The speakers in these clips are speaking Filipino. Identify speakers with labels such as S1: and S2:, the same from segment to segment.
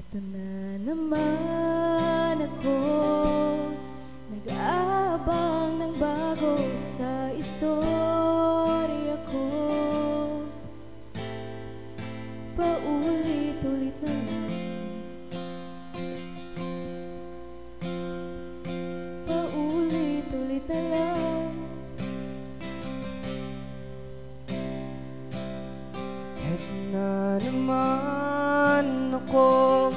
S1: Ito na naman ako, nag-aabang ng bago sa istorya ko. Paulit-ulit na lang, paulit-ulit na lang.
S2: Ito na naman ako,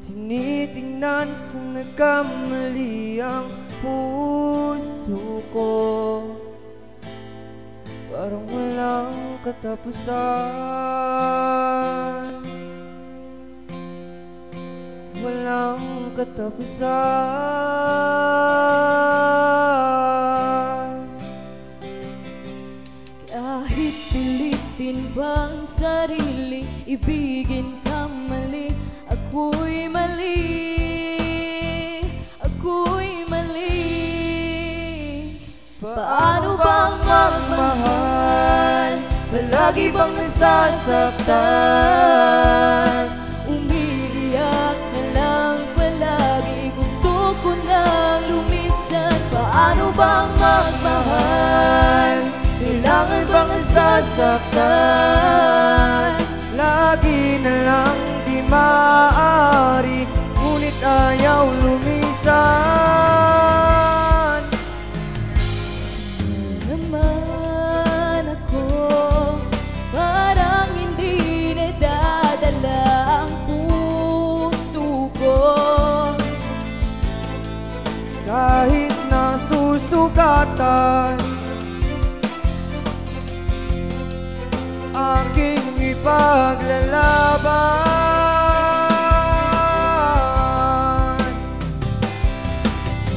S2: tinitingnan sa nagkamali ang puso ko. Parang walang katapusan, walang katapusan.
S1: Kahit pilitin bang sarili, ibigin ka mali, ako'y mali, ako'y mali. Paano bang magmahal, palagi bang nasasaktan? Umiiyak na lang palagi, gusto ko nang lumisan. Paano bang magmahal, kailangan bang nasasaktan?
S2: Lagi na lang di maaari, ngunit ayaw lumisan.
S1: Naman ako, parang hindi nadadala ang puso ko.
S2: Kahit nasusugatan, aking ipaglalaban.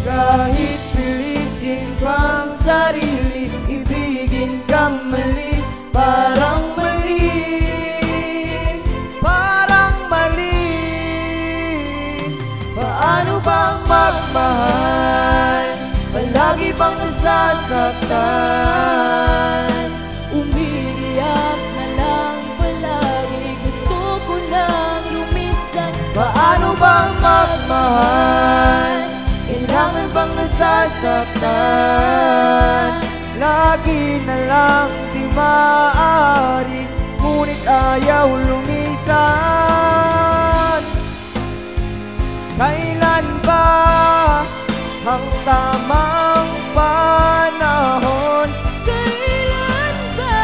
S2: Kahit pilitin pang sarili, ibigin kang mali, parang mali, parang mali.
S1: Paano bang magmahal, palagi bang nasasaktan? Umiiyak na lang palagi, gusto ko nang lumisan. Paano bang magmahal, kailangan bang nasasaktan?
S2: Lagi na lang di maaari, ngunit ayaw lumisan. Kailan ba ang tamang panahon?
S1: Kailan ba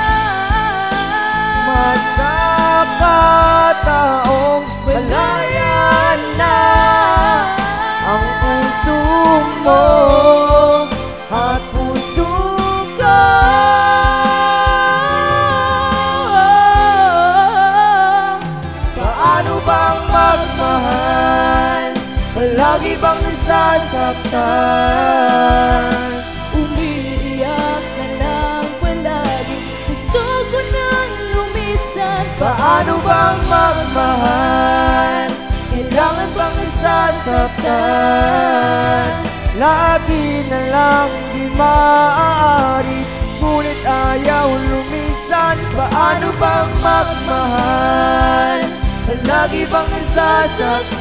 S2: Magkakataong malayan na ang puso mo at puso ko.
S1: Paano bang magmahal, palagi bang nasasaktan? Umiiyak na lang palagi, gusto ko nang lumisan. Paano bang magmahal, kailangan bang nasasaktan?
S2: Lagi na lang di maaari, ngunit ayaw lumisan.
S1: Paano bang magmahal, palagi bang nasasaktan?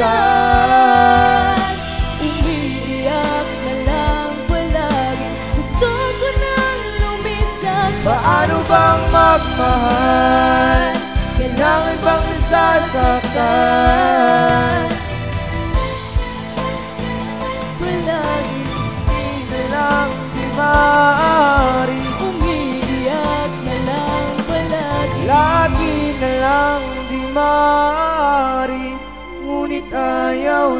S1: Umiiyak na lang palagi, gusto ko nang lumisan.
S2: Paano bang magmahal,
S1: Kailangan bang nasasaktan? Palagi
S2: na lang di maaari,
S1: umiiyak na lang palagi.
S2: lagi na lang di maaari, ngunit ayaw